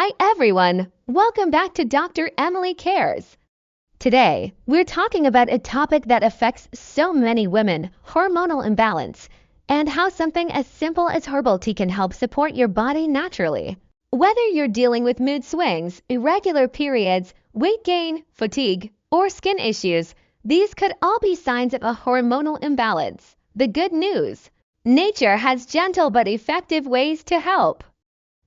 Hi everyone, welcome back to Dr. Emily Cares. Today, we're talking about a topic that affects so many women, hormonal imbalance, and how something as simple as herbal tea can help support your body naturally. Whether you're dealing with mood swings, irregular periods, weight gain, fatigue, or skin issues, these could all be signs of a hormonal imbalance. The good news: nature has gentle but effective ways to help.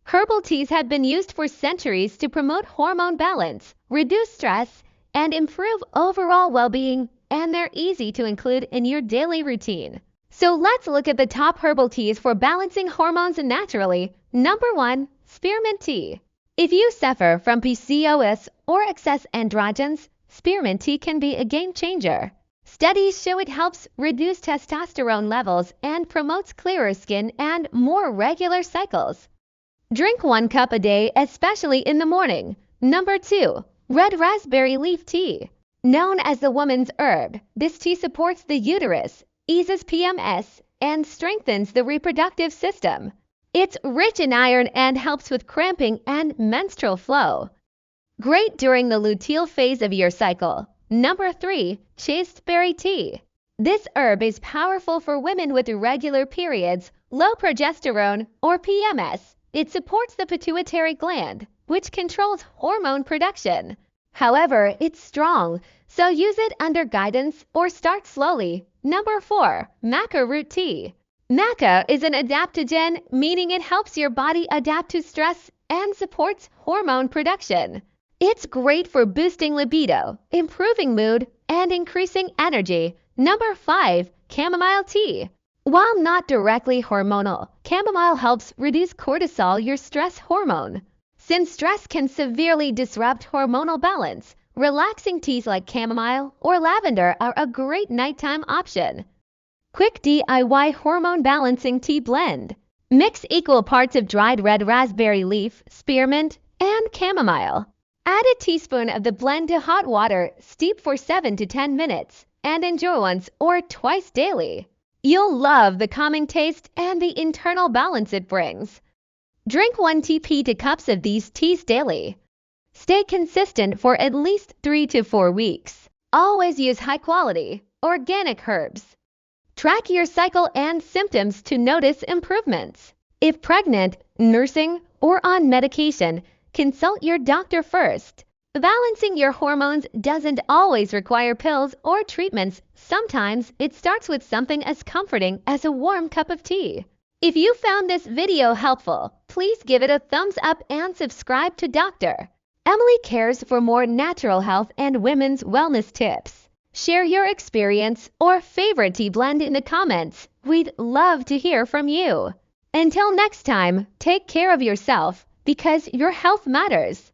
Herbal teas have been used for centuries to promote hormone balance, reduce stress, and improve overall well-being, and they're easy to include in your daily routine. So let's look at the top herbal teas for balancing hormones naturally. Number 1. Spearmint tea. If you suffer from PCOS or excess androgens, spearmint tea can be a game changer. Studies show it helps reduce testosterone levels and promotes clearer skin and more regular cycles. Drink 1 cup a day, especially in the morning. Number 2. Red raspberry leaf tea. Known as the woman's herb, this tea supports the uterus, eases PMS, and strengthens the reproductive system. It's rich in iron and helps with cramping and menstrual flow. Great during the luteal phase of your cycle. Number 3. Chasteberry tea. This herb is powerful for women with irregular periods, low progesterone, or PMS. It supports the pituitary gland, which controls hormone production. However, it's strong, so use it under guidance or start slowly. Number 4. Maca root tea. Maca is an adaptogen, meaning it helps your body adapt to stress and supports hormone production. It's great for boosting libido, improving mood, and increasing energy. Number 5. Chamomile tea. While not directly hormonal, chamomile helps reduce cortisol, your stress hormone. Since stress can severely disrupt hormonal balance, relaxing teas like chamomile or lavender are a great nighttime option. Quick DIY hormone balancing tea blend. Mix equal parts of dried red raspberry leaf, spearmint, and chamomile. Add a teaspoon of the blend to hot water, steep for 7 to 10 minutes, and enjoy once or twice daily. You'll love the calming taste and the internal balance it brings. Drink 1 TP to cups of these teas daily. Stay consistent for at least 3 to 4 weeks. Always use high-quality, organic herbs. Track your cycle and symptoms to notice improvements. If pregnant, nursing, or on medication, consult your doctor first. Balancing your hormones doesn't always require pills or treatments. Sometimes it starts with something as comforting as a warm cup of tea. If you found this video helpful, please give it a thumbs up and subscribe to Dr. Emily Cares for more natural health and women's wellness tips. Share your experience or favorite tea blend in the comments. We'd love to hear from you. Until next time, take care of yourself because your health matters.